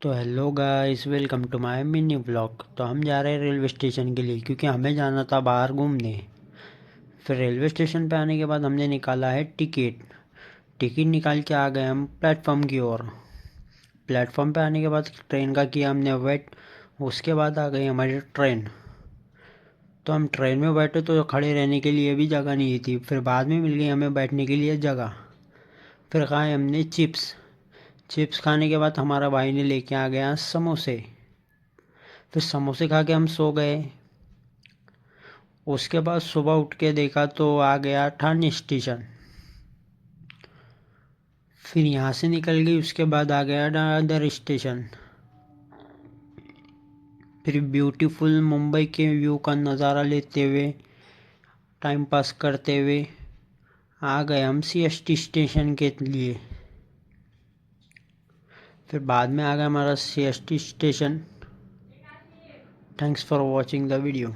तो hello guys, welcome to my mini blog. तो हम जा रहे हैं रेलवे स्टेशन के लिए क्योंकि हमें जाना था बाहर घूमने। फिर रेलवे स्टेशन पे आने के बाद हमने निकाला है टिकट। टिकट निकाल के आ गए हम प्लेटफॉर्म की ओर। प्लेटफॉर्म पे आने के बाद ट्रेन का किया हमने वेट। उसके बाद आ गई हमारी ट्रेन। तो हम ट्रेन में बैठे तो खड़े रहने के लिए भी जगह नहीं थी। फिर बाद में मिल गई हमें बैठने के लिए जगह। फिर खाए हमने चिप्स। चिप्स खाने के बाद हमारा भाई ने लेके आ गया समोसे। फिर समोसे खा के हम सो गए। उसके बाद सुबह उठ के देखा तो आ गया ठाणे स्टेशन। फिर यहाँ से निकल गई, उसके बाद आ गया दादर स्टेशन। फिर ब्यूटीफुल मुंबई के व्यू का नज़ारा लेते हुए, टाइम पास करते हुए आ गए हम CST स्टेशन के लिए। फिर बाद में आ गया हमारा CST station. Thanks for watching the video.